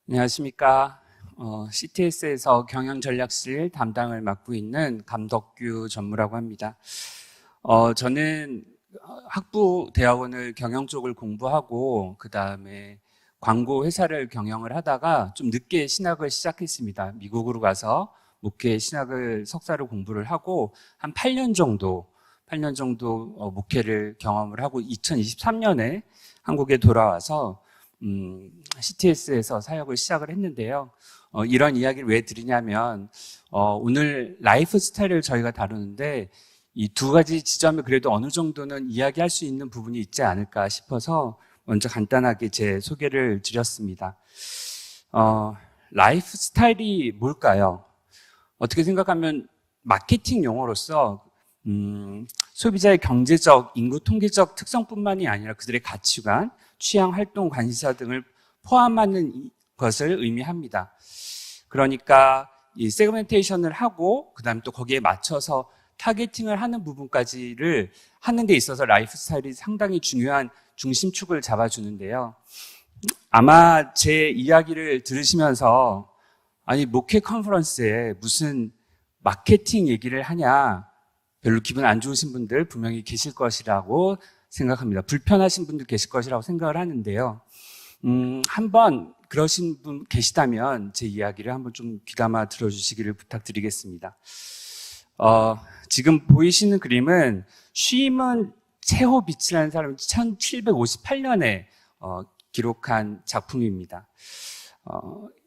안녕하십니까. CTS에서 경영전략실 담당을 맡고 있는 감덕규 전무라고 합니다. 저는 학부 대학원을 경영 쪽을 공부하고 그 다음에 광고 회사를 경영을 하다가 좀 늦게 신학을 시작했습니다. 미국으로 가서 목회 신학을 석사를 공부를 하고 한 8년 정도 목회를 경험을 하고 2023년에 한국에 돌아와서 CTS에서 사역을 시작을 했는데요. 이런 이야기를 왜 드리냐면 오늘 라이프 스타일을 저희가 다루는데 이 두 가지 지점에 그래도 어느 정도는 이야기할 수 있는 부분이 있지 않을까 싶어서 먼저 간단하게 제 소개를 드렸습니다. 라이프 스타일이 뭘까요? 어떻게 생각하면 마케팅 용어로서 소비자의 경제적, 인구 통계적 특성뿐만이 아니라 그들의 가치관, 취향, 활동, 관심사 등을 포함하는 것을 의미합니다. 그러니까 이 세그멘테이션을 하고 그다음에 또 거기에 맞춰서 타겟팅을 하는 부분까지를 하는 데 있어서 라이프 스타일이 상당히 중요한 중심축을 잡아주는데요. 아마 제 이야기를 들으시면서 아니 목회 컨퍼런스에 무슨 마케팅 얘기를 하냐 별로 기분 안 좋으신 분들 분명히 계실 것이라고 생각합니다. 불편하신 분들 계실 것이라고 생각을 하는데요. 한번 그러신 분 계시다면 제 이야기를 한번 좀 귀담아 들어주시기를 부탁드리겠습니다. 지금 보이시는 그림은 쉬먼 체호비치라는 사람이 1758년에 기록한 작품입니다.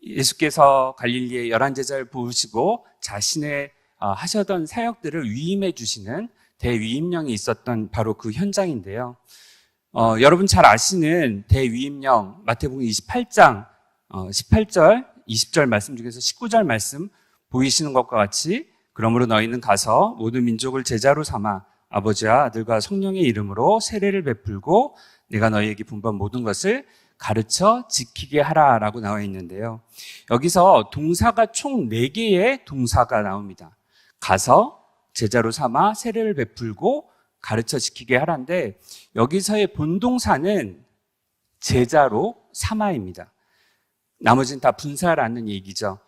예수께서 갈릴리의 11제자를 부으시고 자신의 하셨던 사역들을 위임해 주시는 대위임령이 있었던 바로 그 현장인데요. 여러분 잘 아시는 대위임령 마태복음 28장 18절, 20절 말씀 중에서 19절 말씀 보이시는 것과 같이 그러므로 너희는 가서 모든 민족을 제자로 삼아 아버지와 아들과 성령의 이름으로 세례를 베풀고 내가 너희에게 분부한 모든 것을 가르쳐 지키게 하라라고 나와 있는데요. 여기서 동사가 총 4개의 동사가 나옵니다. 가서 제자로 삼아 세례를 베풀고 가르쳐 지키게 하라인데 여기서의 본동사는 제자로 삼아입니다. 나머지는 다 분사라는 얘기죠.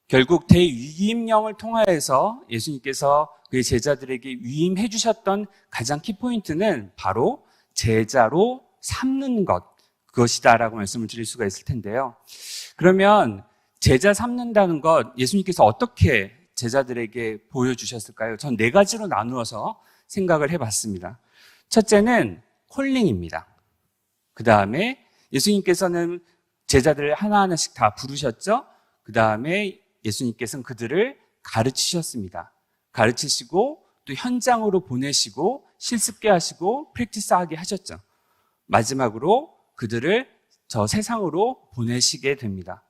결국 대위임령을 통하여서 예수님께서 그의 제자들에게 위임해 주셨던 가장 키포인트는 바로 제자로 삼는 것, 그것이다라고 말씀을 드릴 수가 있을 텐데요. 그러면 제자 삼는다는 것 예수님께서 어떻게 제자들에게 보여주셨을까요? 전 4가지로 나누어서 생각을 해봤습니다. 첫째는 콜링입니다. 그 다음에 예수님께서는 제자들을 하나하나씩 다 부르셨죠? 그 다음에 예수님께서는 그들을 가르치셨습니다. 가르치시고 또 현장으로 보내시고 실습게 하시고 프랙티스하게 하셨죠. 마지막으로 그들을 저 세상으로 보내시게 됩니다.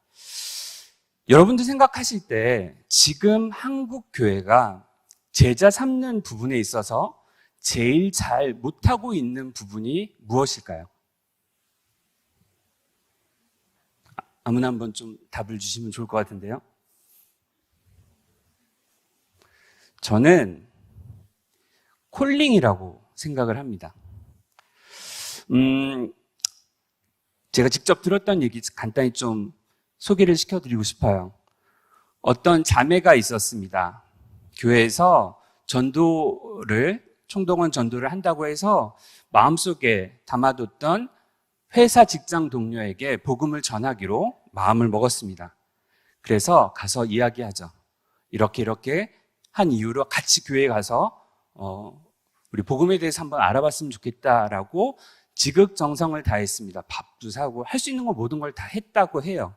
여러분도 생각하실 때 지금 한국 교회가 제자 삼는 부분에 있어서 제일 잘 못하고 있는 부분이 무엇일까요? 아무나 한번 좀 답을 주시면 좋을 것 같은데요. 저는 콜링이라고 생각을 합니다. 제가 직접 들었던 얘기 간단히 좀 소개를 시켜드리고 싶어요. 어떤 자매가 있었습니다. 교회에서 총동원 전도를 한다고 해서 마음속에 담아뒀던 회사 직장 동료에게 복음을 전하기로 마음을 먹었습니다. 그래서 가서 이야기하죠. 이렇게 한 이유로 같이 교회에 가서 우리 복음에 대해서 한번 알아봤으면 좋겠다라고 지극정성을 다했습니다. 밥도 사고 할 수 있는 거 모든 걸 다 했다고 해요.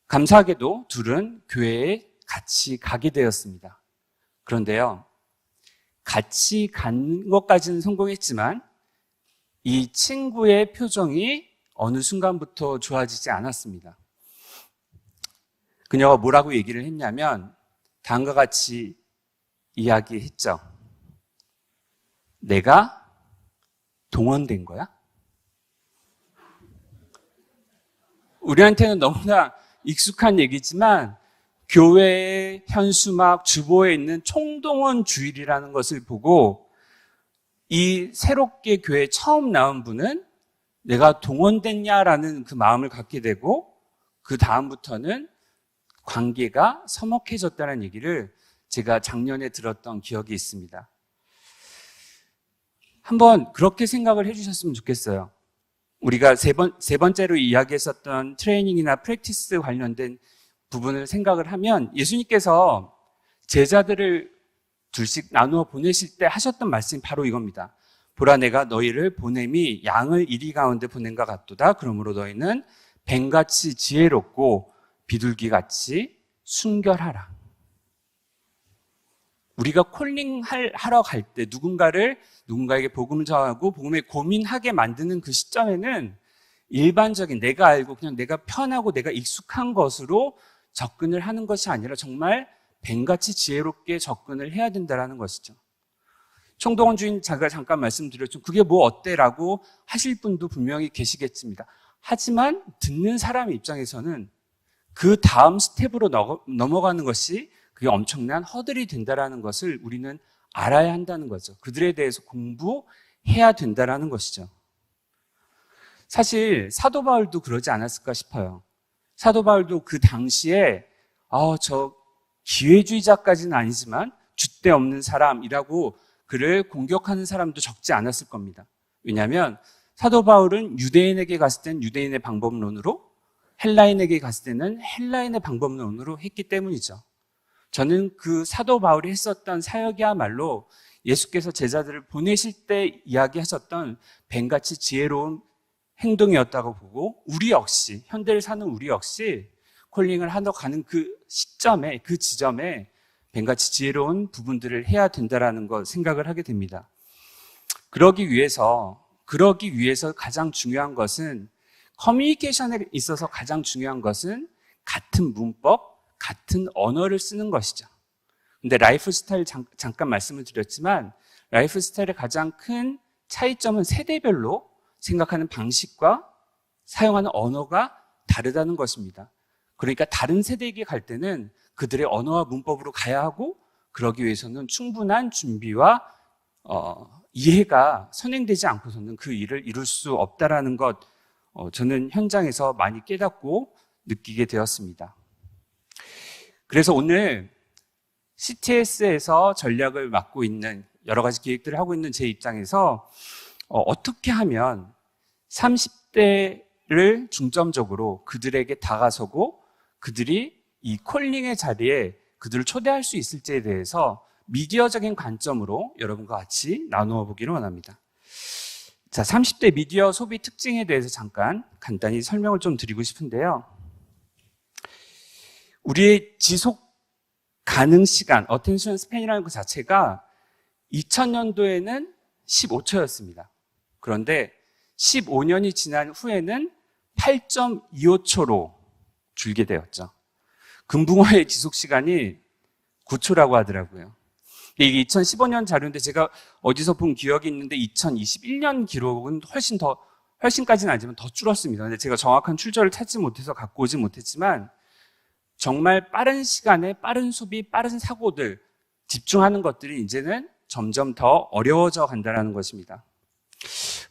감사하게도 둘은 교회에 같이 가게 되었습니다. 그런데요, 같이 간 것까지는 성공했지만 이 친구의 표정이 어느 순간부터 좋아지지 않았습니다. 그녀가 뭐라고 얘기를 했냐면 다음과 같이 이야기했죠. 내가 동원된 거야? 우리한테는 너무나 익숙한 얘기지만 교회의 현수막 주보에 있는 총동원 주일이라는 것을 보고 이 새롭게 교회에 처음 나온 분은 내가 동원됐냐라는 그 마음을 갖게 되고 그 다음부터는 관계가 서먹해졌다는 얘기를 제가 작년에 들었던 기억이 있습니다. 한번 그렇게 생각을 해주셨으면 좋겠어요. 우리가 세 번째로 이야기했었던 트레이닝이나 프랙티스 관련된 부분을 생각을 하면 예수님께서 제자들을 둘씩 나누어 보내실 때 하셨던 말씀이 바로 이겁니다. 보라, 내가 너희를 보냄이 양을 이리 가운데 보낸과 같도다. 그러므로 너희는 뱀같이 지혜롭고 비둘기같이 순결하라. 우리가 콜링하러 갈 때 누군가에게 복음을 전하고 복음에 고민하게 만드는 그 시점에는 일반적인 내가 알고 그냥 내가 편하고 내가 익숙한 것으로 접근을 하는 것이 아니라 정말 뱀같이 지혜롭게 접근을 해야 된다는 것이죠. 총동원 주인 제가 잠깐 말씀드렸죠. 그게 뭐 어때라고 하실 분도 분명히 계시겠습니다. 하지만 듣는 사람 입장에서는 그 다음 스텝으로 넘어가는 것이 그게 엄청난 허들이 된다는 것을 우리는 알아야 한다는 거죠. 그들에 대해서 공부해야 된다는 것이죠. 사실 사도 바울도 그러지 않았을까 싶어요. 사도 바울도 그 당시에 저 기회주의자까지는 아니지만 줏대 없는 사람이라고 그를 공격하는 사람도 적지 않았을 겁니다. 왜냐하면 사도 바울은 유대인에게 갔을 때는 유대인의 방법론으로, 헬라인에게 갔을 때는 헬라인의 방법론으로 했기 때문이죠. 저는 그 사도 바울이 했었던 사역이야말로 예수께서 제자들을 보내실 때 이야기하셨던 뱀같이 지혜로운 행동이었다고 보고, 우리 역시, 현대를 사는 우리 역시 콜링을 하러 가는 그 시점에, 그 지점에 뱀같이 지혜로운 부분들을 해야 된다는 거 생각을 하게 됩니다. 그러기 위해서 가장 중요한 것은, 커뮤니케이션에 있어서 가장 중요한 것은 같은 문법, 같은 언어를 쓰는 것이죠. 근데 라이프 스타일 잠깐 말씀을 드렸지만, 라이프 스타일의 가장 큰 차이점은 세대별로 생각하는 방식과 사용하는 언어가 다르다는 것입니다. 그러니까 다른 세대에게 갈 때는 그들의 언어와 문법으로 가야 하고, 그러기 위해서는 충분한 준비와 이해가 선행되지 않고서는 그 일을 이룰 수 없다라는 것, 저는 현장에서 많이 깨닫고 느끼게 되었습니다. 그래서 오늘 CTS에서 전략을 맡고 있는 여러 가지 기획들을 하고 있는 제 입장에서 어떻게 하면 30대를 중점적으로 그들에게 다가서고 그들이 이 콜링의 자리에 그들을 초대할 수 있을지에 대해서 미디어적인 관점으로 여러분과 같이 나누어 보기를 원합니다. 자, 30대 미디어 소비 특징에 대해서 잠깐 간단히 설명을 좀 드리고 싶은데요. 우리의 지속 가능 시간, attention span이라는 것 자체가 2000년도에는 15초였습니다. 그런데 15년이 지난 후에는 8.25초로 줄게 되었죠. 금붕어의 지속 시간이 9초라고 하더라고요. 이게 2015년 자료인데 제가 어디서 본 기억이 있는데 2021년 기록은 훨씬까지는 아니지만 더 줄었습니다. 근데 제가 정확한 출처를 찾지 못해서 갖고 오지 못했지만 정말 빠른 시간에 빠른 소비, 빠른 사고들 집중하는 것들이 이제는 점점 더 어려워져 간다는 것입니다.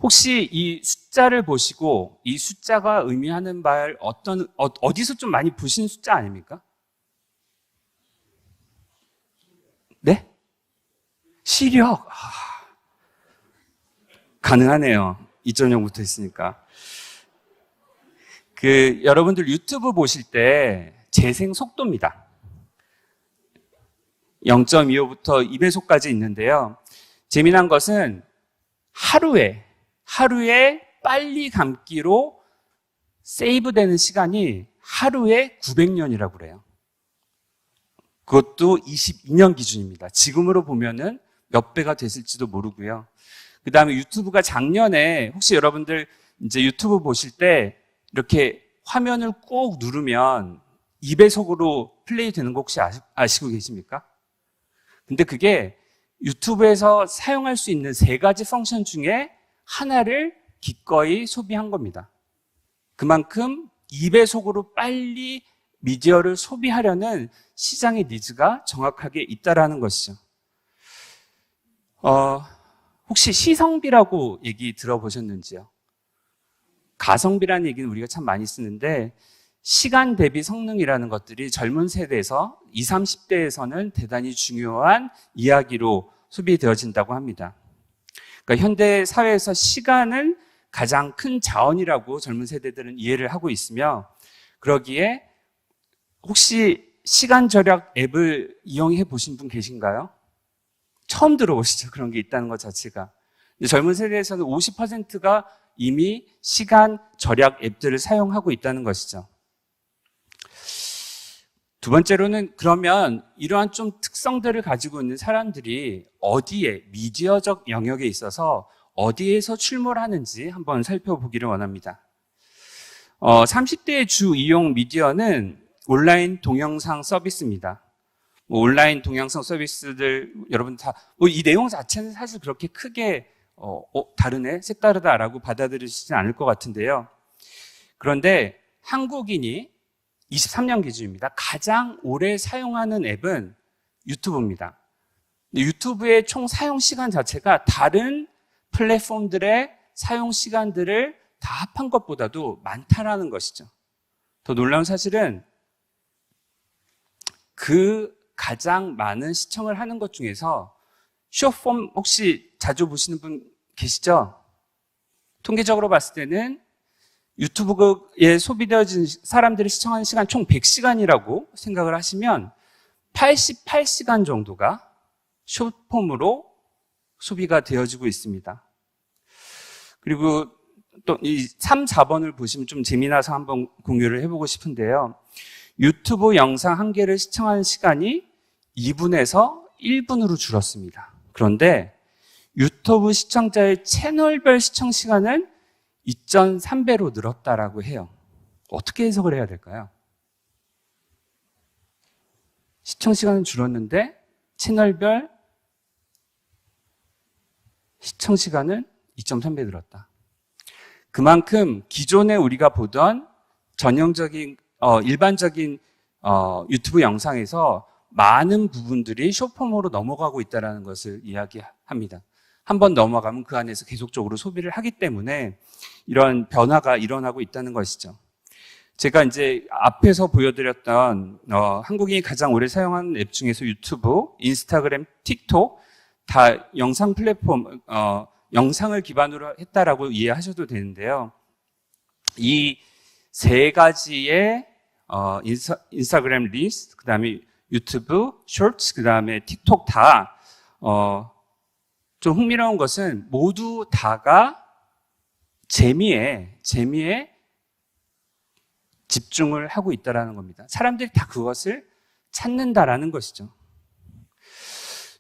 혹시 이 숫자를 보시고 이 숫자가 의미하는 말 어디서 좀 많이 보신 숫자 아닙니까? 네? 시력. 가능하네요. 2.0부터 했으니까. 여러분들 유튜브 보실 때 재생 속도입니다. 0.25부터 2배속까지 있는데요. 재미난 것은 하루에 빨리 감기로 세이브되는 시간이 하루에 900년이라고 그래요. 그것도 22년 기준입니다. 지금으로 보면은 몇 배가 됐을지도 모르고요. 그 다음에 유튜브가 작년에 혹시 여러분들 이제 유튜브 보실 때 이렇게 화면을 꾹 누르면 2배속으로 플레이 되는 거 혹시 아시고 계십니까? 근데 그게 유튜브에서 사용할 수 있는 3가지 펑션 중에 하나를 기꺼이 소비한 겁니다. 그만큼 2배속으로 빨리 미디어를 소비하려는 시장의 니즈가 정확하게 있다라는 것이죠. 혹시 시성비라고 얘기 들어보셨는지요? 가성비라는 얘기는 우리가 참 많이 쓰는데 시간 대비 성능이라는 것들이 젊은 세대에서 20, 30대에서는 대단히 중요한 이야기로 소비되어진다고 합니다. 그러니까 현대 사회에서 시간을 가장 큰 자원이라고 젊은 세대들은 이해를 하고 있으며, 그러기에 혹시 시간 절약 앱을 이용해 보신 분 계신가요? 처음 들어보시죠? 그런 게 있다는 것 자체가. 젊은 세대에서는 50%가 이미 시간 절약 앱들을 사용하고 있다는 것이죠. 두 번째로는, 그러면 이러한 좀 특성들을 가지고 있는 사람들이 어디에, 미디어적 영역에 있어서 어디에서 출몰하는지 한번 살펴보기를 원합니다. 30대의 주 이용 미디어는 온라인 동영상 서비스입니다. 온라인 동영상 서비스들 여러분 다 이 내용 자체는 사실 그렇게 크게 다르네, 색다르다라고 받아들이시진 않을 것 같은데요. 그런데 한국인이 23년 기준입니다. 가장 오래 사용하는 앱은 유튜브입니다. 유튜브의 총 사용 시간 자체가 다른 플랫폼들의 사용 시간들을 다 합한 것보다도 많다라는 것이죠. 더 놀라운 사실은 그 가장 많은 시청을 하는 것 중에서 숏폼 혹시 자주 보시는 분 계시죠? 통계적으로 봤을 때는 유튜브에 소비되어진 사람들이 시청하는 시간 총 100시간이라고 생각을 하시면 88시간 정도가 숏폼으로 소비가 되어지고 있습니다. 그리고 또 이 3, 4번을 보시면 좀 재미나서 한번 공유를 해보고 싶은데요. 유튜브 영상 한 개를 시청하는 시간이 2분에서 1분으로 줄었습니다. 그런데 유튜브 시청자의 채널별 시청 시간은 2.3배로 늘었다라고 해요. 어떻게 해석을 해야 될까요? 시청 시간은 줄었는데 채널별 시청 시간은 2.3배 늘었다. 그만큼 기존에 우리가 보던 전형적인 일반적인 유튜브 영상에서 많은 부분들이 숏폼으로 넘어가고 있다는 것을 이야기합니다. 한번 넘어가면 그 안에서 계속적으로 소비를 하기 때문에 이런 변화가 일어나고 있다는 것이죠. 제가 이제 앞에서 보여드렸던 한국인이 가장 오래 사용하는 앱 중에서 유튜브, 인스타그램, 틱톡 다 영상 플랫폼, 영상을 기반으로 했다라고 이해하셔도 되는데요. 이 세 가지의 인스타그램 릴스, 그 다음에 유튜브 쇼츠, 그 다음에 틱톡 다 좀 흥미로운 것은 모두 다가 재미에 집중을 하고 있다는 겁니다. 사람들이 다 그것을 찾는다라는 것이죠.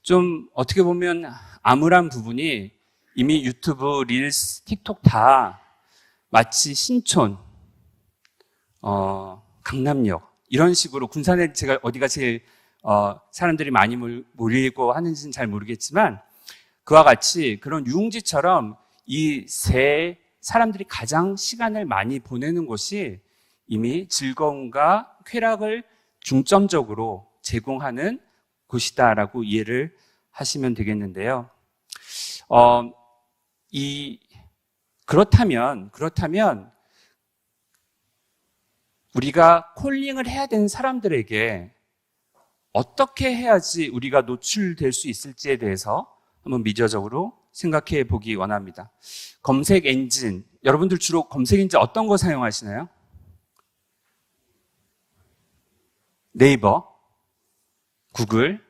좀 어떻게 보면 암울한 부분이 이미 유튜브, 릴스, 틱톡 다 마치 신촌, 강남역 이런 식으로 군산에 제가 어디가 제일 사람들이 많이 몰리고 하는지는 잘 모르겠지만 그와 같이 그런 유흥지처럼 이 세 사람들이 가장 시간을 많이 보내는 곳이 이미 즐거움과 쾌락을 중점적으로 제공하는 곳이다라고 이해를 하시면 되겠는데요. 그렇다면 우리가 콜링을 해야 되는 사람들에게 어떻게 해야지 우리가 노출될 수 있을지에 대해서 한번 미디어적으로 생각해 보기 원합니다. 검색 엔진, 여러분들 주로 검색 엔진 어떤 거 사용하시나요? 네이버, 구글,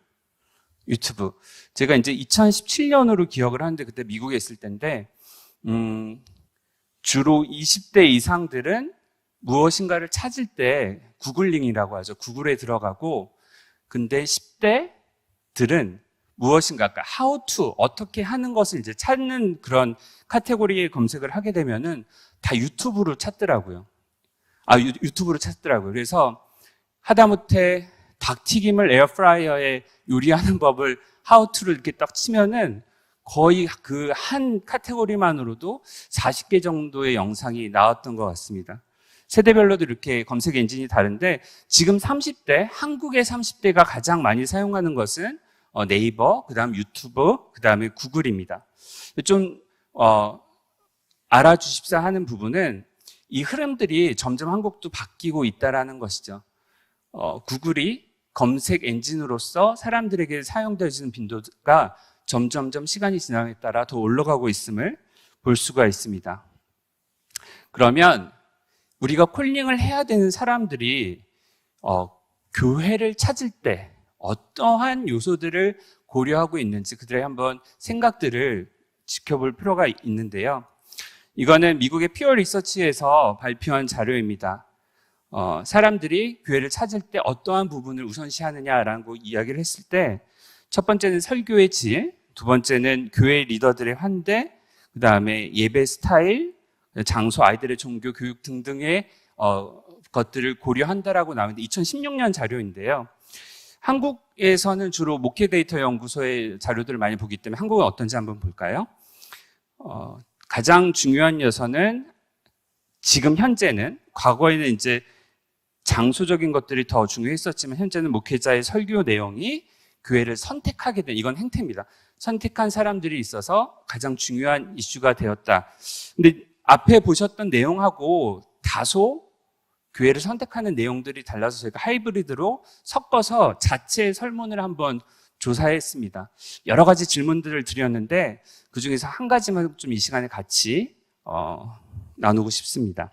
유튜브. 제가 이제 2017년으로 기억을 하는데 그때 미국에 있을 때인데 주로 20대 이상들은 무엇인가를 찾을 때 구글링이라고 하죠. 구글에 들어가고 근데 10대들은 무엇인가, 그러니까 how to, 어떻게 하는 것을 이제 찾는 그런 카테고리의 검색을 하게 되면은 다 유튜브로 찾더라고요. 유튜브로 찾더라고요. 그래서 하다못해 닭튀김을 에어프라이어에 요리하는 법을 how to를 이렇게 딱 치면은 거의 그 한 카테고리만으로도 40개 정도의 영상이 나왔던 것 같습니다. 세대별로도 이렇게 검색 엔진이 다른데 지금 30대, 한국의 30대가 가장 많이 사용하는 것은 네이버, 그 다음 유튜브, 그 다음에 구글입니다. 좀 알아주십사 하는 부분은 이 흐름들이 점점 한국도 바뀌고 있다라는 것이죠. 구글이 검색 엔진으로서 사람들에게 사용되어지는 빈도가 점점점 시간이 지남에 따라 더 올라가고 있음을 볼 수가 있습니다. 그러면 우리가 콜링을 해야 되는 사람들이 교회를 찾을 때 어떠한 요소들을 고려하고 있는지 그들의 한번 생각들을 지켜볼 필요가 있는데요. 이거는 미국의 피어 리서치에서 발표한 자료입니다. 사람들이 교회를 찾을 때 어떠한 부분을 우선시하느냐라고 이야기를 했을 때 첫 번째는 설교의 질, 두 번째는 교회 리더들의 환대, 그 다음에 예배 스타일, 장소, 아이들의 종교, 교육 등등의 것들을 고려한다라고 나오는데 2016년 자료인데요. 한국에서는 주로 목회 데이터 연구소의 자료들을 많이 보기 때문에 한국은 어떤지 한번 볼까요? 가장 중요한 요소는 지금 현재는 과거에는 이제 장소적인 것들이 더 중요했었지만 현재는 목회자의 설교 내용이 교회를 선택하게 된 이건 행태입니다. 선택한 사람들이 있어서 가장 중요한 이슈가 되었다. 근데 앞에 보셨던 내용하고 다소 교회를 선택하는 내용들이 달라서 저희가 하이브리드로 섞어서 자체 설문을 한번 조사했습니다. 여러 가지 질문들을 드렸는데 그중에서 한 가지만 좀 이 시간에 같이 나누고 싶습니다.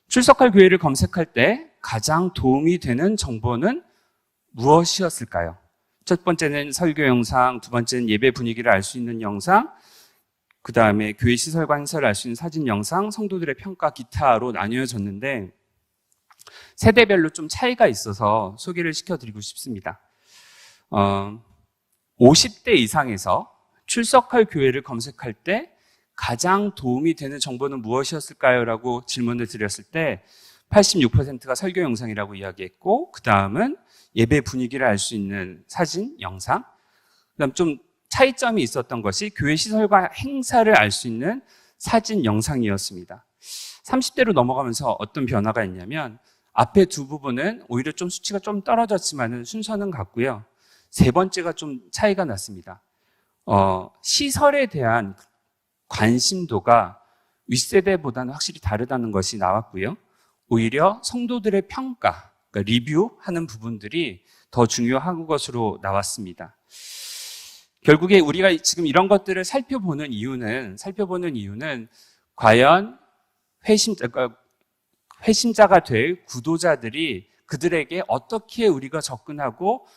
출석할 교회를 검색할 때 가장 도움이 되는 정보는 무엇이었을까요? 첫 번째는 설교 영상, 두 번째는 예배 분위기를 알 수 있는 영상, 그 다음에 교회 시설과 행사를 알 수 있는 사진 영상, 성도들의 평가, 기타로 나뉘어졌는데 세대별로 좀 차이가 있어서 소개를 시켜드리고 싶습니다. 50대 이상에서 출석할 교회를 검색할 때 가장 도움이 되는 정보는 무엇이었을까요? 라고 질문을 드렸을 때 86%가 설교 영상이라고 이야기했고 그 다음은 예배 분위기를 알 수 있는 사진, 영상, 그 다음 좀 차이점이 있었던 것이 교회 시설과 행사를 알 수 있는 사진, 영상이었습니다. 30대로 넘어가면서 어떤 변화가 있냐면 앞에 두 부분은 오히려 좀 수치가 좀 떨어졌지만 순서는 같고요. 세 번째가 좀 차이가 났습니다. 시설에 대한 관심도가 윗세대보다는 확실히 다르다는 것이 나왔고요. 오히려 성도들의 평가, 그러니까 리뷰하는 부분들이 더 중요한 것으로 나왔습니다. 결국에 우리가 지금 이런 것들을 살펴보는 이유는 과연 회심자가 될 구도자들이 그들에게 어떻게 우리가 접근하고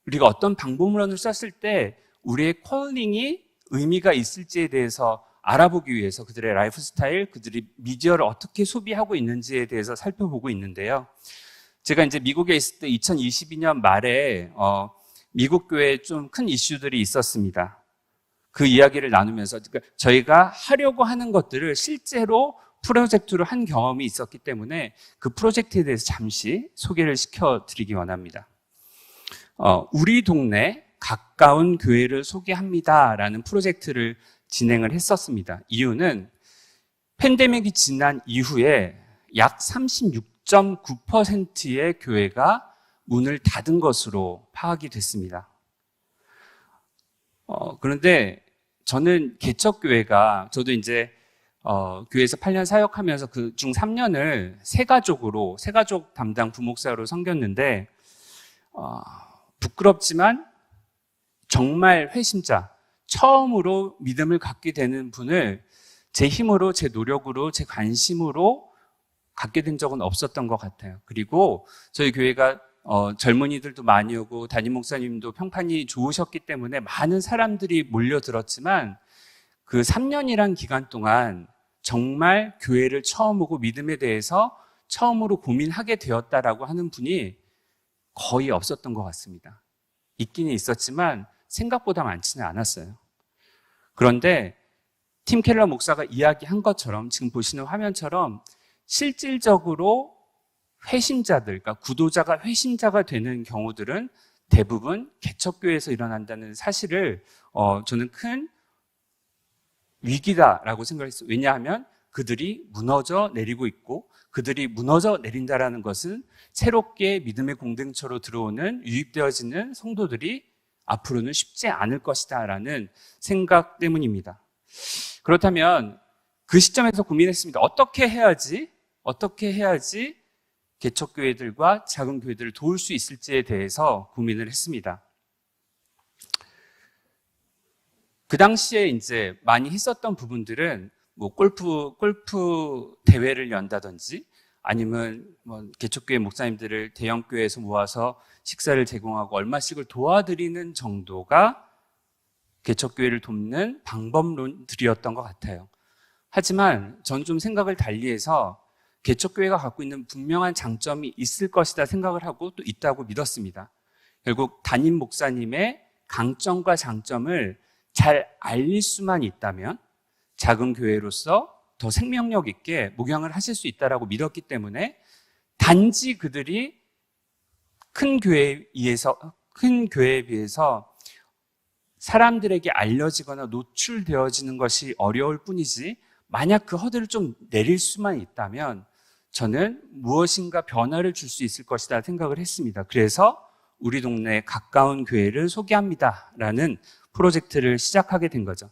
우리가 어떤 방법론을 썼을 때 우리의 콜링이 의미가 있을지에 대해서 알아보기 위해서 그들의 라이프 스타일, 그들이 미디어를 어떻게 소비하고 있는지에 대해서 살펴보고 있는데요. 제가 이제 미국에 있을 때 2022년 말에 미국 교회에 좀 큰 이슈들이 있었습니다. 그 이야기를 나누면서 저희가 하려고 하는 것들을 실제로 프로젝트로 한 경험이 있었기 때문에 그 프로젝트에 대해서 잠시 소개를 시켜드리기 원합니다. 우리 동네 가까운 교회를 소개합니다라는 프로젝트를 진행을 했었습니다. 이유는 팬데믹이 지난 이후에 약 36.9%의 교회가 문을 닫은 것으로 파악이 됐습니다. 그런데 저는 개척교회가 저도 이제 교회에서 8년 사역하면서 그 중 3년을 새가족 담당 부목사로 섬겼는데 부끄럽지만 정말 회심자, 처음으로 믿음을 갖게 되는 분을 제 힘으로, 제 노력으로, 제 관심으로 갖게 된 적은 없었던 것 같아요. 그리고 저희 교회가 젊은이들도 많이 오고 담임 목사님도 평판이 좋으셨기 때문에 많은 사람들이 몰려들었지만 그 3년이란 기간 동안 정말 교회를 처음 오고 믿음에 대해서 처음으로 고민하게 되었다라고 하는 분이 거의 없었던 것 같습니다. 있기는 있었지만 생각보다 많지는 않았어요. 그런데 팀 켈러 목사가 이야기한 것처럼 지금 보시는 화면처럼 실질적으로 회심자들, 그러니까 구도자가 회심자가 되는 경우들은 대부분 개척교회에서 일어난다는 사실을 저는 큰 위기다라고 생각했어요. 왜냐하면 그들이 무너져 내리고 있고 그들이 무너져 내린다라는 것은 새롭게 믿음의 공동체로 들어오는 유입되어지는 성도들이 앞으로는 쉽지 않을 것이다라는 생각 때문입니다. 그렇다면 그 시점에서 고민했습니다. 어떻게 해야지 어떻게 해야지 개척교회들과 작은 교회들을 도울 수 있을지에 대해서 고민을 했습니다. 그 당시에 이제 많이 했었던 부분들은 뭐 골프 대회를 연다든지 아니면 뭐 개척교회 목사님들을 대형교회에서 모아서 식사를 제공하고 얼마씩을 도와드리는 정도가 개척교회를 돕는 방법론들이었던 것 같아요. 하지만 저는 좀 생각을 달리해서 개척교회가 갖고 있는 분명한 장점이 있을 것이다 생각을 하고 또 있다고 믿었습니다. 결국 담임 목사님의 강점과 장점을 잘 알릴 수만 있다면 작은 교회로서 더 생명력 있게 목양을 하실 수 있다라고 믿었기 때문에 단지 그들이 큰 교회에 비해서 사람들에게 알려지거나 노출되어지는 것이 어려울 뿐이지 만약 그 허들을 좀 내릴 수만 있다면 저는 무엇인가 변화를 줄 수 있을 것이다 생각을 했습니다. 그래서 우리 동네 가까운 교회를 소개합니다라는 프로젝트를 시작하게 된 거죠.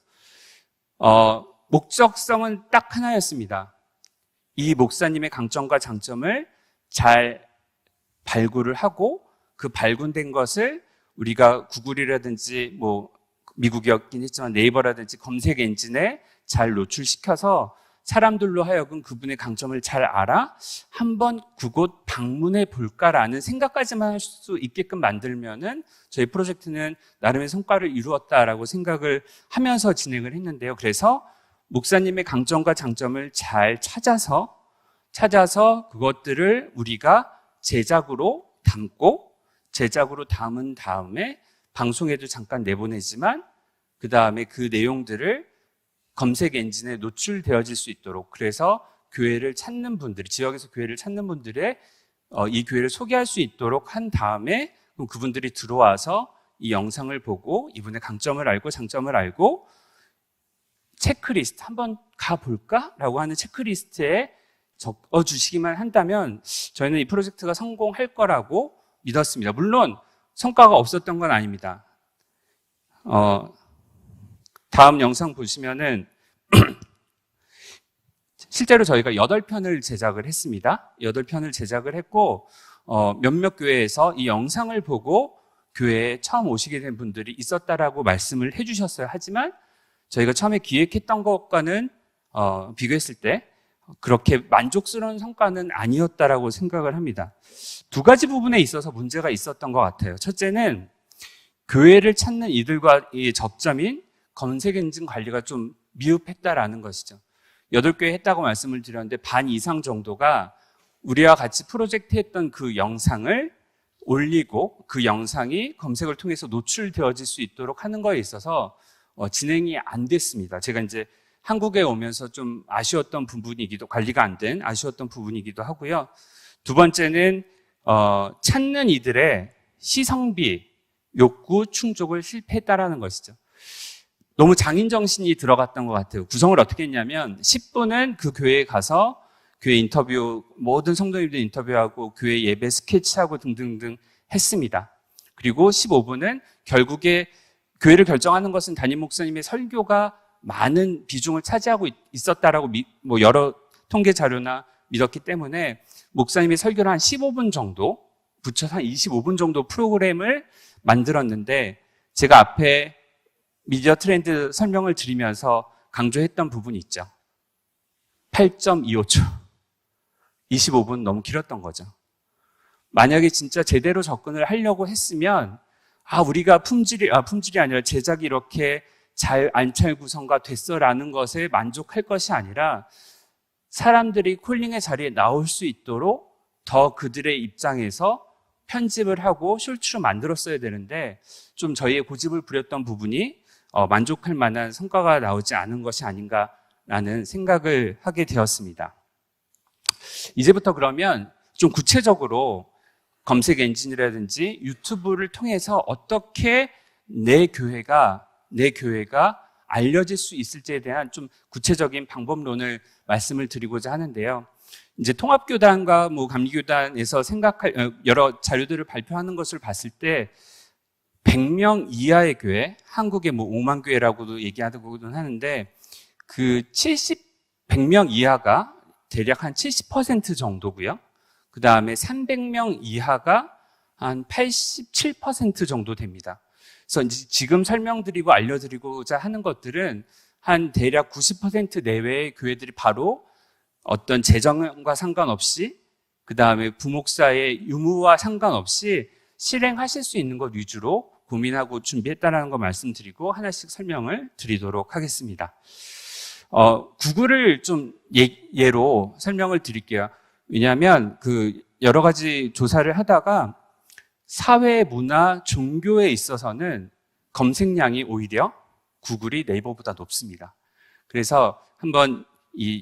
목적성은 딱 하나였습니다. 이 목사님의 강점과 장점을 잘 발굴을 하고 그 발굴된 것을 우리가 구글이라든지 뭐 미국이었긴 했지만 네이버라든지 검색 엔진에 잘 노출시켜서 사람들로 하여금 그분의 강점을 잘 알아 한번 그곳 방문해 볼까라는 생각까지만 할 수 있게끔 만들면은 저희 프로젝트는 나름의 성과를 이루었다라고 생각을 하면서 진행을 했는데요. 그래서 목사님의 강점과 장점을 잘 찾아서 그것들을 우리가 제작으로 담고 제작으로 담은 다음에 방송에도 잠깐 내보내지만 그 다음에 그 내용들을 검색 엔진에 노출되어질 수 있도록 그래서 교회를 찾는 분들이 지역에서 교회를 찾는 분들의 이 교회를 소개할 수 있도록 한 다음에 그분들이 들어와서 이 영상을 보고 이분의 강점을 알고 장점을 알고 체크리스트 한번 가볼까? 라고 하는 체크리스트에 적어주시기만 한다면 저희는 이 프로젝트가 성공할 거라고 믿었습니다. 물론 성과가 없었던 건 아닙니다. 다음 영상 보시면은 실제로 저희가 8편을 제작을 했습니다. 8편을 제작을 했고 몇몇 교회에서 이 영상을 보고 교회에 처음 오시게 된 분들이 있었다라고 말씀을 해주셨어요. 하지만 저희가 처음에 기획했던 것과는 비교했을 때 그렇게 만족스러운 성과는 아니었다라고 생각을 합니다. 두 가지 부분에 있어서 문제가 있었던 것 같아요. 첫째는 교회를 찾는 이들과의 접점인 검색 엔진 관리가 좀 미흡했다라는 것이죠. 8교회 했다고 말씀을 드렸는데 반 이상 정도가 우리와 같이 프로젝트 했던 그 영상을 올리고 그 영상이 검색을 통해서 노출되어질 수 있도록 하는 거에 있어서 진행이 안 됐습니다. 제가 이제 한국에 오면서 좀 아쉬웠던 부분이기도 관리가 안 된 아쉬웠던 부분이기도 하고요. 두 번째는 찾는 이들의 시성비 욕구 충족을 실패했다라는 것이죠. 너무 장인 정신이 들어갔던 것 같아요. 구성을 어떻게 했냐면 10분은 그 교회에 가서 교회 인터뷰 모든 성도님들 인터뷰하고 교회 예배 스케치하고 등등등 했습니다. 그리고 15분은 결국에 교회를 결정하는 것은 담임 목사님의 설교가 많은 비중을 차지하고 있었다라고 여러 통계 자료나 믿었기 때문에 목사님의 설교를 한 15분 정도 붙여서 한 25분 정도 프로그램을 만들었는데 제가 앞에 미디어 트렌드 설명을 드리면서 강조했던 부분이 있죠. 8.25초. 25분 너무 길었던 거죠. 만약에 진짜 제대로 접근을 하려고 했으면 우리가 품질이 아니라 제작이 이렇게 잘 안찰 구성가 됐어라는 것에 만족할 것이 아니라 사람들이 콜링의 자리에 나올 수 있도록 더 그들의 입장에서 편집을 하고 숄츠로 만들었어야 되는데 좀 저희의 고집을 부렸던 부분이 만족할 만한 성과가 나오지 않은 것이 아닌가라는 생각을 하게 되었습니다. 이제부터 그러면 좀 구체적으로 검색 엔진이라든지 유튜브를 통해서 어떻게 내 교회가 알려질 수 있을지에 대한 좀 구체적인 방법론을 말씀을 드리고자 하는데요. 이제 통합교단과 감리교단에서 생각할 여러 자료들을 발표하는 것을 봤을 때 100명 이하의 교회, 한국의 5만 교회라고도 얘기하고는 하는데 그 100명 이하가 대략 한 70% 정도고요. 그 다음에 300명 이하가 한 87% 정도 됩니다. 그래서 지금 설명드리고 알려드리고자 하는 것들은 한 대략 90% 내외의 교회들이 바로 어떤 재정과 상관없이, 그 다음에 부목사의 유무와 상관없이 실행하실 수 있는 것 위주로 고민하고 준비했다는 거 말씀드리고 하나씩 설명을 드리도록 하겠습니다. 구글을 좀 예로 설명을 드릴게요. 왜냐하면 여러 가지 조사를 하다가 사회, 문화, 종교에 있어서는 검색량이 오히려 구글이 네이버보다 높습니다. 그래서 한번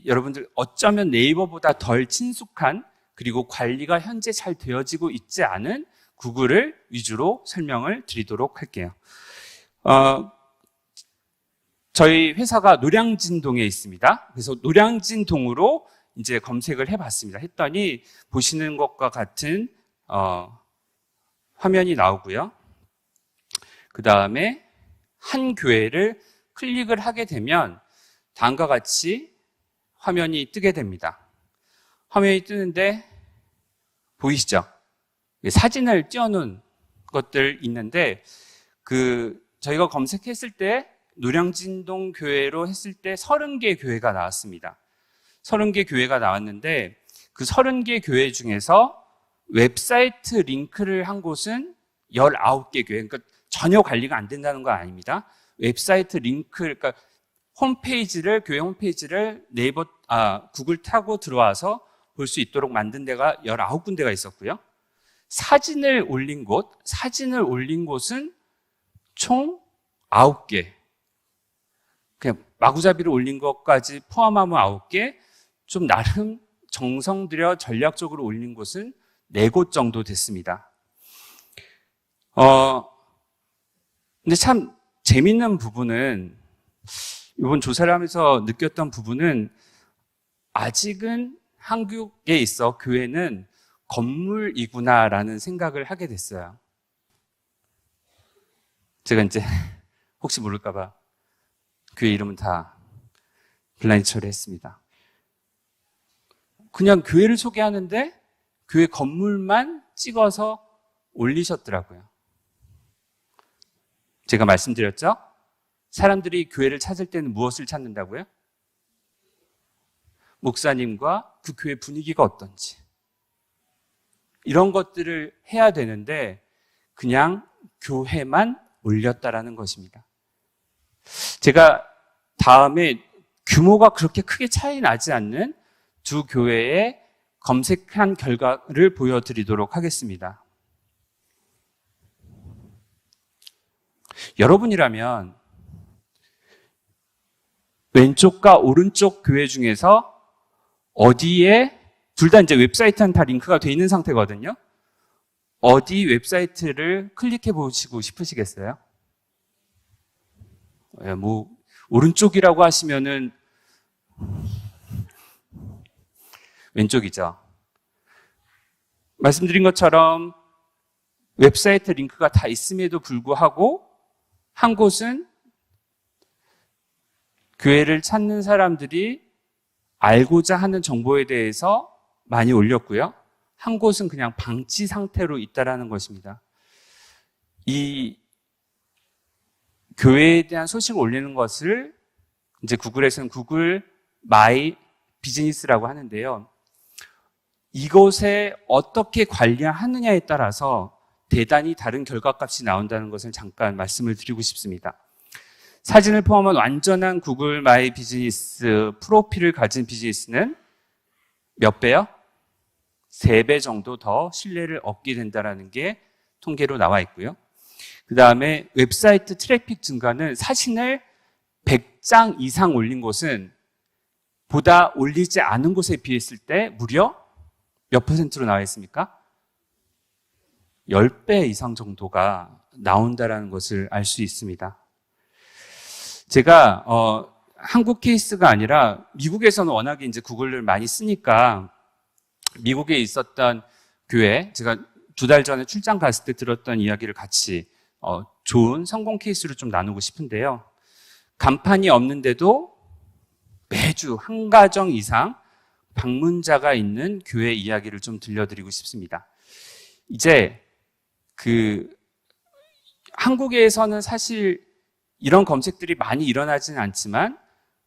여러분들 어쩌면 네이버보다 덜 친숙한, 그리고 관리가 현재 잘 되어지고 있지 않은 구글을 위주로 설명을 드리도록 할게요. 저희 회사가 노량진동에 있습니다. 그래서 노량진동으로 이제 검색을 해봤습니다. 했더니 보시는 것과 같은 화면이 나오고요. 그 다음에 한 교회를 클릭을 하게 되면 다음과 같이 화면이 뜨게 됩니다. 화면이 뜨는데 보이시죠? 사진을 띄워놓은 것들 있는데 저희가 검색했을 때 노량진동 교회로 했을 때 30개 교회가 나왔습니다. 30개 교회가 나왔는데 그 30개 교회 중에서 웹사이트 링크를 한 곳은 19개 교회. 그러니까 전혀 관리가 안 된다는 건 아닙니다. 웹사이트 링크, 그러니까 교회 홈페이지를 구글 타고 들어와서 볼 수 있도록 만든 데가 19군데가 있었고요. 사진을 올린 곳은 총 9개. 그냥 마구잡이로 올린 것까지 포함하면 9개, 좀 나름 정성 들여 전략적으로 올린 곳은 4곳 정도 됐습니다. 근데 참 재밌는 부분은, 이번 조사를 하면서 느꼈던 부분은, 아직은 한국에 있어 교회는 건물이구나라는 생각을 하게 됐어요. 제가 이제 혹시 모를까봐 교회 이름은 다 블라인드 처리했습니다. 그냥 교회를 소개하는데 교회 건물만 찍어서 올리셨더라고요. 제가 말씀드렸죠? 사람들이 교회를 찾을 때는 무엇을 찾는다고요? 목사님과 그 교회 분위기가 어떤지. 이런 것들을 해야 되는데 그냥 교회만 올렸다라는 것입니다. 제가 다음에 규모가 그렇게 크게 차이 나지 않는 두 교회의 검색한 결과를 보여드리도록 하겠습니다. 여러분이라면 왼쪽과 오른쪽 교회 중에서 어디에, 둘 다 이제 웹사이트는 다 링크가 돼 있는 상태거든요. 어디 웹사이트를 클릭해 보시고 싶으시겠어요? 오른쪽이라고 하시면은 왼쪽이죠. 말씀드린 것처럼 웹사이트 링크가 다 있음에도 불구하고 한 곳은 교회를 찾는 사람들이 알고자 하는 정보에 대해서 많이 올렸고요. 한 곳은 그냥 방치 상태로 있다라는 것입니다. 이 교회에 대한 소식을 올리는 것을 이제 구글에서는 구글 마이 비즈니스라고 하는데요. 이곳에 어떻게 관리하느냐에 따라서 대단히 다른 결과값이 나온다는 것을 잠깐 말씀을 드리고 싶습니다. 사진을 포함한 완전한 구글 마이 비즈니스 프로필을 가진 비즈니스는 몇 배요? 3배 정도 더 신뢰를 얻게 된다는 게 통계로 나와 있고요. 그 다음에 웹사이트 트래픽 증가는 사진을 100장 이상 올린 곳은 보다 올리지 않은 곳에 비했을 때 무려 몇 %로 나와 있습니까? 10배 이상 정도가 나온다는 것을 알 수 있습니다. 제가 한국 케이스가 아니라 미국에서는 워낙에 이제 구글을 많이 쓰니까 미국에 있었던 교회, 제가 2달 전에 출장 갔을 때 들었던 이야기를 같이 좋은 성공 케이스로 좀 나누고 싶은데요. 간판이 없는데도 매주 한 가정 이상 방문자가 있는 교회 이야기를 좀 들려드리고 싶습니다. 이제 한국에서는 사실 이런 검색들이 많이 일어나지는 않지만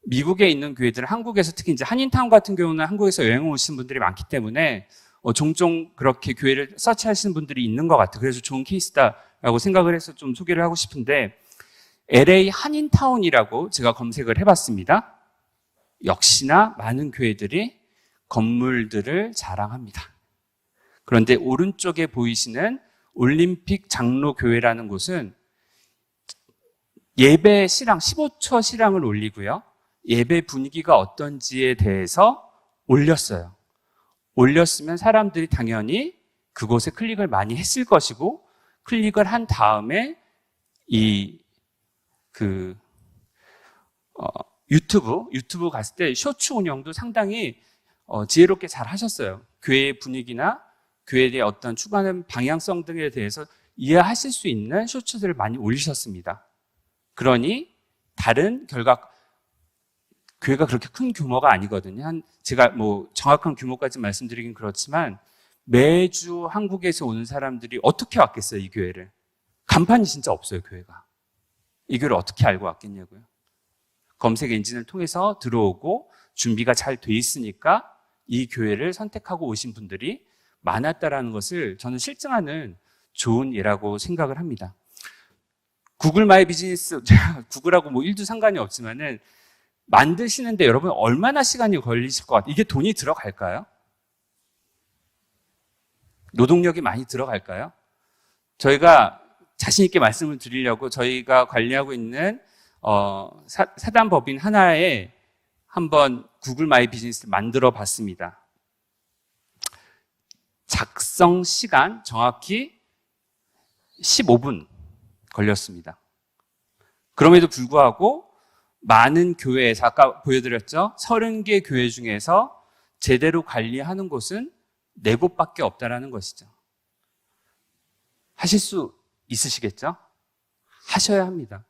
미국에 있는 교회들은 한국에서 특히 이제 한인타운 같은 경우는 한국에서 여행 오신 분들이 많기 때문에 종종 그렇게 교회를 서치하시는 분들이 있는 것 같아요. 그래서 좋은 케이스다라고 생각을 해서 좀 소개를 하고 싶은데 LA 한인타운이라고 제가 검색을 해봤습니다. 역시나 많은 교회들이 건물들을 자랑합니다. 그런데 오른쪽에 보이시는 올림픽 장로교회라는 곳은 예배 실황, 15초 실황을 올리고요. 예배 분위기가 어떤지에 대해서 올렸어요. 올렸으면 사람들이 당연히 그곳에 클릭을 많이 했을 것이고, 클릭을 한 다음에 유튜브 갔을 때 쇼츠 운영도 상당히 지혜롭게 잘 하셨어요. 교회의 분위기나 교회에 어떤 추구하는 방향성 등에 대해서 이해하실 수 있는 쇼츠들을 많이 올리셨습니다. 그러니 다른 교회가 그렇게 큰 규모가 아니거든요. 제가 정확한 규모까지 말씀드리긴 그렇지만 매주 한국에서 오는 사람들이 어떻게 왔겠어요, 이 교회를? 간판이 진짜 없어요, 교회가. 이 교회를 어떻게 알고 왔겠냐고요. 검색 엔진을 통해서 들어오고 준비가 잘 돼 있으니까 이 교회를 선택하고 오신 분들이 많았다라는 것을 저는 실증하는 좋은 예라고 생각을 합니다. 구글 마이 비즈니스, 구글하고 1도 상관이 없지만은 만드시는데 여러분 얼마나 시간이 걸리실 것 같아요? 이게 돈이 들어갈까요? 노동력이 많이 들어갈까요? 저희가 자신 있게 말씀을 드리려고 저희가 관리하고 있는 사단법인 하나에 한번 구글 마이 비즈니스를 만들어 봤습니다. 작성 시간 정확히 15분 걸렸습니다. 그럼에도 불구하고 많은 교회에서 아까 보여드렸죠? 30개 교회 중에서 제대로 관리하는 곳은 4곳밖에 없다라는 것이죠. 하실 수 있으시겠죠? 하셔야 합니다.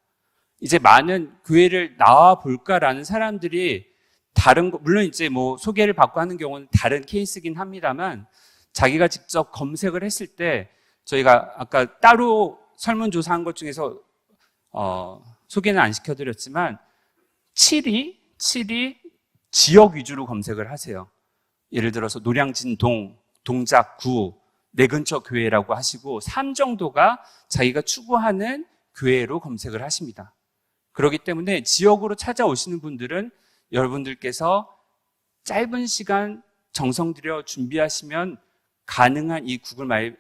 이제 많은 교회를 나와 볼까라는 사람들이 물론 이제 소개를 받고 하는 경우는 다른 케이스긴 합니다만 자기가 직접 검색을 했을 때 저희가 아까 따로 설문조사한 것 중에서 소개는 안 시켜드렸지만 7위 지역 위주로 검색을 하세요. 예를 들어서 노량진동, 동작구, 내 근처 교회라고 하시고 3 정도가 자기가 추구하는 교회로 검색을 하십니다. 그렇기 때문에 지역으로 찾아오시는 분들은 여러분들께서 짧은 시간 정성 들여 준비하시면 가능한 이 구글 마이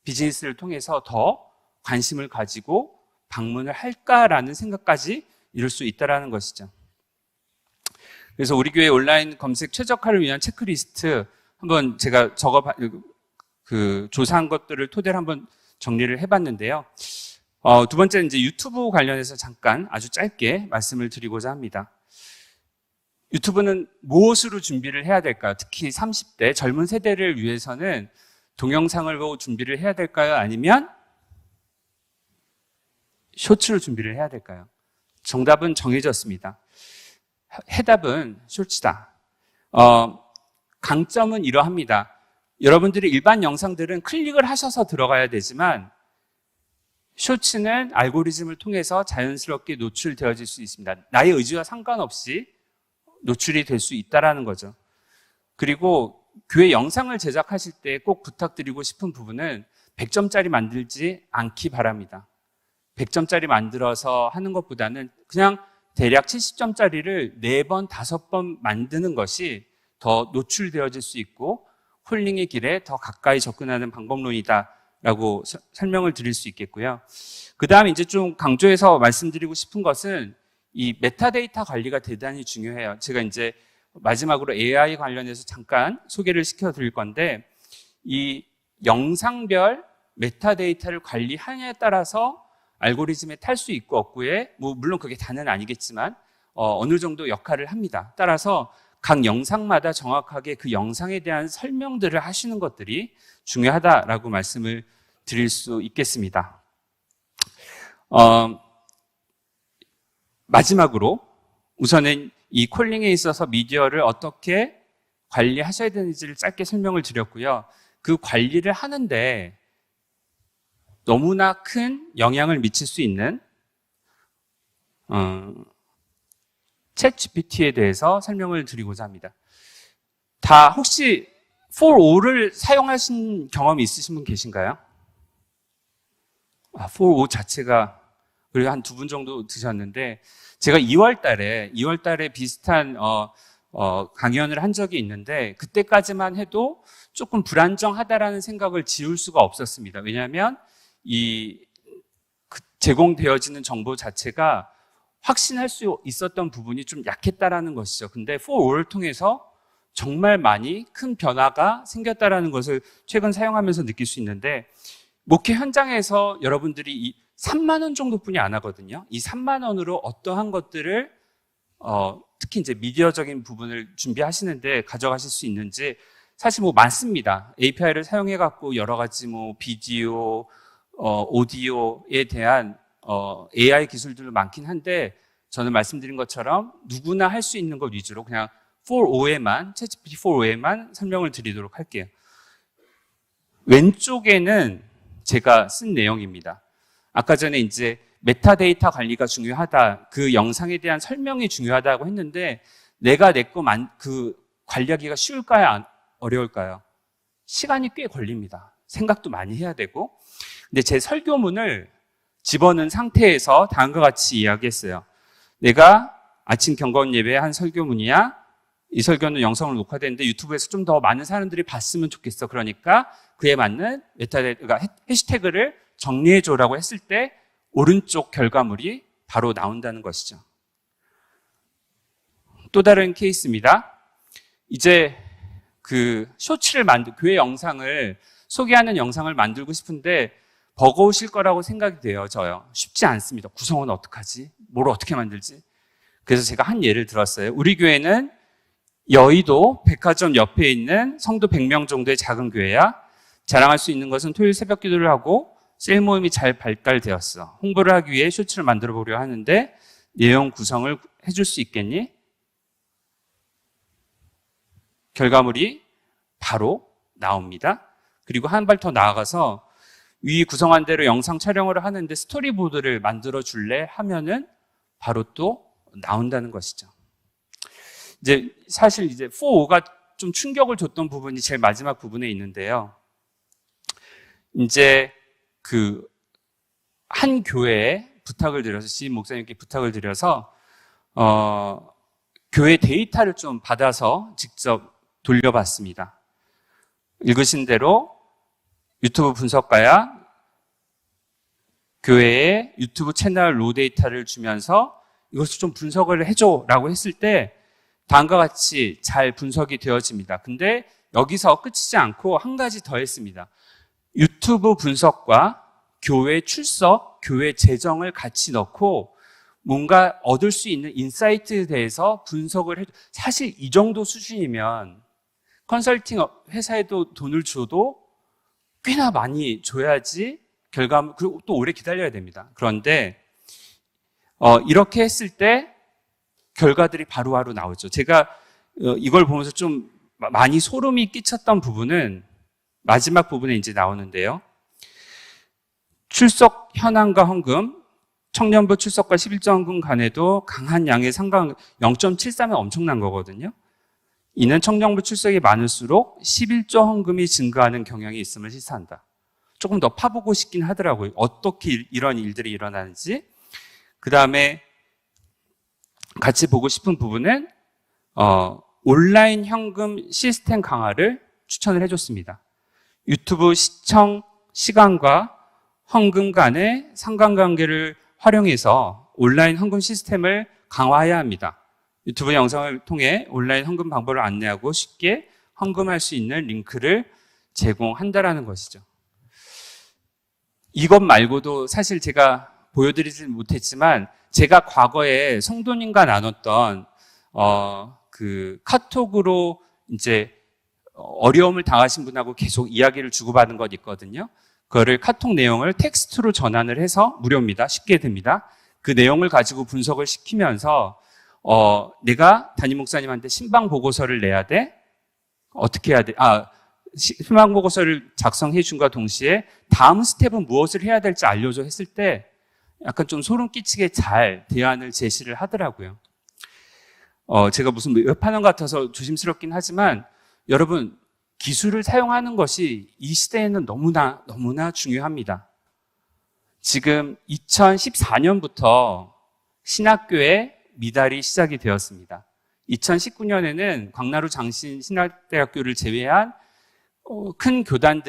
비즈니스를 통해서 더 관심을 가지고 방문을 할까라는 생각까지 이룰 수 있다는 것이죠. 그래서 우리 교회 온라인 검색 최적화를 위한 체크리스트 한번 제가 조사한 것들을 토대로 한번 정리를 해봤는데요. 두 번째는 이제 유튜브 관련해서 잠깐 아주 짧게 말씀을 드리고자 합니다. 유튜브는 무엇으로 준비를 해야 될까요? 특히 30대 젊은 세대를 위해서는 동영상을 보고 준비를 해야 될까요? 아니면 쇼츠로 준비를 해야 될까요? 정답은 정해졌습니다. 해답은 쇼츠다. 강점은 이러합니다. 여러분들이 일반 영상들은 클릭을 하셔서 들어가야 되지만 쇼츠는 알고리즘을 통해서 자연스럽게 노출되어질 수 있습니다. 나의 의지와 상관없이 노출이 될 수 있다는 거죠. 그리고 교회 영상을 제작하실 때 꼭 부탁드리고 싶은 부분은 100점짜리 만들지 않기 바랍니다. 100점짜리 만들어서 하는 것보다는 그냥 대략 70점짜리를 4번, 5번 만드는 것이 더 노출되어질 수 있고 홀링의 길에 더 가까이 접근하는 방법론이다라고 설명을 드릴 수 있겠고요. 그 다음에 이제 좀 강조해서 말씀드리고 싶은 것은 이 메타데이터 관리가 대단히 중요해요. 제가 이제 마지막으로 AI 관련해서 잠깐 소개를 시켜드릴 건데 이 영상별 메타데이터를 관리하냐에 따라서 알고리즘에 탈 수 있고 없고에 물론 그게 다는 아니겠지만 어느 정도 역할을 합니다. 따라서 각 영상마다 정확하게 그 영상에 대한 설명들을 하시는 것들이 중요하다라고 말씀을 드릴 수 있겠습니다. 마지막으로 우선은 이 콜링에 있어서 미디어를 어떻게 관리하셔야 되는지를 짧게 설명을 드렸고요. 그 관리를 하는데 너무나 큰 영향을 미칠 수 있는 챗 GPT에 대해서 설명을 드리고자 합니다. 다 혹시 4.5를 사용하신 경험이 있으신 분 계신가요? 4.5 자체가 그리고 한 두 분 정도 드셨는데 제가 2월 달에 비슷한 강연을 한 적이 있는데 그때까지만 해도 조금 불안정하다라는 생각을 지울 수가 없었습니다. 왜냐하면 제공되어지는 정보 자체가 확신할 수 있었던 부분이 좀 약했다라는 것이죠. 근데 4.5를 통해서 정말 많이 큰 변화가 생겼다라는 것을 최근 사용하면서 느낄 수 있는데 목회 현장에서 여러분들이 이 3만 원 정도뿐이 안 하거든요. 이 3만 원으로 어떠한 것들을 특히 이제 미디어적인 부분을 준비하시는데 가져가실 수 있는지 사실 많습니다. API를 사용해 갖고 여러 가지 비디오, 오디오에 대한 AI 기술들도 많긴 한데 저는 말씀드린 것처럼 누구나 할 수 있는 것 위주로 그냥 챗GPT 4.5에만 설명을 드리도록 할게요. 왼쪽에는 제가 쓴 내용입니다. 아까 전에 이제 메타데이터 관리가 중요하다, 그 영상에 대한 설명이 중요하다고 했는데 내가 내 거 관리하기가 쉬울까요? 어려울까요? 시간이 꽤 걸립니다. 생각도 많이 해야 되고. 근데 제 설교문을 집어넣은 상태에서 다음과 같이 이야기했어요. 내가 아침 경건 예배에 한 설교문이야. 이 설교는 영상으로 녹화되는데 유튜브에서 좀 더 많은 사람들이 봤으면 좋겠어. 그러니까 그에 맞는 그러니까 해시태그를 정리해줘라고 했을 때 오른쪽 결과물이 바로 나온다는 것이죠. 또 다른 케이스입니다. 이제 쇼츠를 교회 영상을 소개하는 영상을 만들고 싶은데 버거우실 거라고 생각이 되어져요. 쉽지 않습니다. 구성은 어떡하지? 뭘 어떻게 만들지? 그래서 제가 한 예를 들었어요. 우리 교회는 여의도 백화점 옆에 있는 성도 100명 정도의 작은 교회야. 자랑할 수 있는 것은 토요일 새벽 기도를 하고 셀 모임이 잘 발달되었어. 홍보를 하기 위해 쇼츠를 만들어 보려 하는데 내용 구성을 해줄 수 있겠니? 결과물이 바로 나옵니다. 그리고 한 발 더 나아가서 위 구성한 대로 영상 촬영을 하는데 스토리보드를 만들어 줄래? 하면은 바로 또 나온다는 것이죠. 사실 4.5가 좀 충격을 줬던 부분이 제일 마지막 부분에 있는데요. 한 교회에 부탁을 드려서, 시인 목사님께 부탁을 드려서, 교회 데이터를 좀 받아서 직접 돌려봤습니다. 읽으신 대로 유튜브 분석가야 교회에 유튜브 채널 로 데이터를 주면서 이것을 좀 분석을 해줘라고 했을 때 다음과 같이 잘 분석이 되어집니다. 근데 여기서 끝이지 않고 한 가지 더 했습니다. 유튜브 분석과 교회 출석, 교회 재정을 같이 넣고 뭔가 얻을 수 있는 인사이트에 대해서 분석을 해줘. 사실 이 정도 수준이면 컨설팅 회사에도 돈을 줘도 꽤나 많이 줘야지 결과물, 그리고 또 오래 기다려야 됩니다. 그런데 이렇게 했을 때 결과들이 바로바로 나오죠. 제가 이걸 보면서 좀 많이 소름이 끼쳤던 부분은 마지막 부분에 이제 나오는데요. 출석 현황과 헌금, 청년부 출석과 11조 헌금 간에도 강한 양의 상관 0.73은 엄청난 거거든요. 이는 청년부 출석이 많을수록 11조 헌금이 증가하는 경향이 있음을 시사한다. 조금 더 파보고 싶긴 하더라고요. 어떻게 이런 일들이 일어나는지. 그 다음에 같이 보고 싶은 부분은 온라인 현금 시스템 강화를 추천을 해줬습니다. 유튜브 시청 시간과 헌금 간의 상관관계를 활용해서 온라인 헌금 시스템을 강화해야 합니다. 유튜브 영상을 통해 온라인 헌금 방법을 안내하고 쉽게 헌금할 수 있는 링크를 제공한다라는 것이죠. 이것 말고도 사실 제가 보여드리지 못했지만 제가 과거에 성도님과 나눴던 카톡으로 이제 어려움을 당하신 분하고 계속 이야기를 주고받은 것 있거든요. 그거를 카톡 내용을 텍스트로 전환을 해서 무료입니다. 쉽게 됩니다. 그 내용을 가지고 분석을 시키면서 내가 담임 목사님한테 신방 보고서를 내야 돼. 어떻게 해야 돼? 희망 보고서를 작성해 준과 동시에 다음 스텝은 무엇을 해야 될지 알려줘 했을 때 약간 좀 소름 끼치게 잘 대안을 제시를 하더라고요. 제가 무슨 웹하는 것 같아서 조심스럽긴 하지만 여러분, 기술을 사용하는 것이 이 시대에는 너무나 중요합니다. 지금 2014년부터 신학교에 미달이 시작이 되었습니다. 2019년에는 광나루 장신 신학대학교를 제외한 큰 교단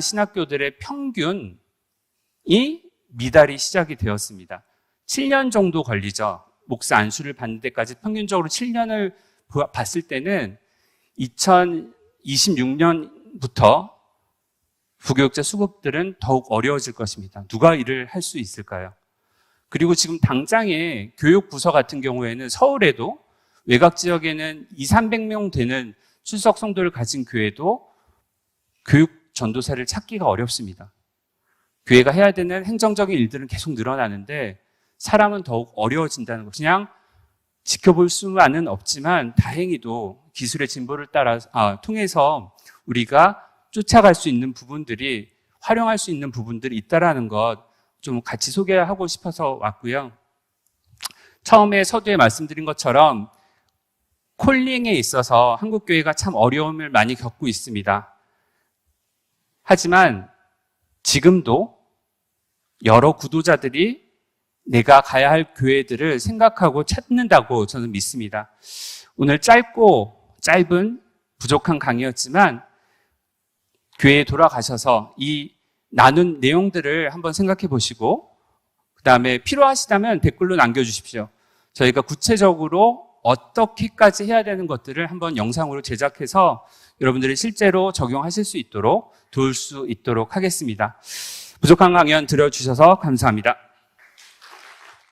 신학교들의 평균이 미달이 시작이 되었습니다. 7년 정도 걸리죠. 목사 안수를 받는 데까지 평균적으로 7년을 봤을 때는 2026년부터 부교육자 수급들은 더욱 어려워질 것입니다. 누가 일을 할 수 있을까요? 그리고 지금 당장의 교육부서 같은 경우에는 서울에도 외곽 지역에는 200~300명 되는 출석 성도를 가진 교회도 교육 전도사를 찾기가 어렵습니다. 교회가 해야 되는 행정적인 일들은 계속 늘어나는데 사람은 더욱 어려워진다는 것. 그냥 지켜볼 수만은 없지만 다행히도 기술의 진보를 통해서 우리가 쫓아갈 수 있는 부분들이, 활용할 수 있는 부분들이 있다라는 것 좀 같이 소개하고 싶어서 왔고요. 처음에 서두에 말씀드린 것처럼 콜링에 있어서 한국교회가 참 어려움을 많이 겪고 있습니다. 하지만 지금도 여러 구도자들이 내가 가야 할 교회들을 생각하고 찾는다고 저는 믿습니다. 오늘 짧은 부족한 강의였지만 교회에 돌아가셔서 이 나눈 내용들을 한번 생각해 보시고 그 다음에 필요하시다면 댓글로 남겨주십시오. 저희가 구체적으로 어떻게까지 해야 되는 것들을 한번 영상으로 제작해서 여러분들이 실제로 적용하실 수 있도록 도울 수 있도록 하겠습니다. 부족한 강연 들어주셔서 감사합니다.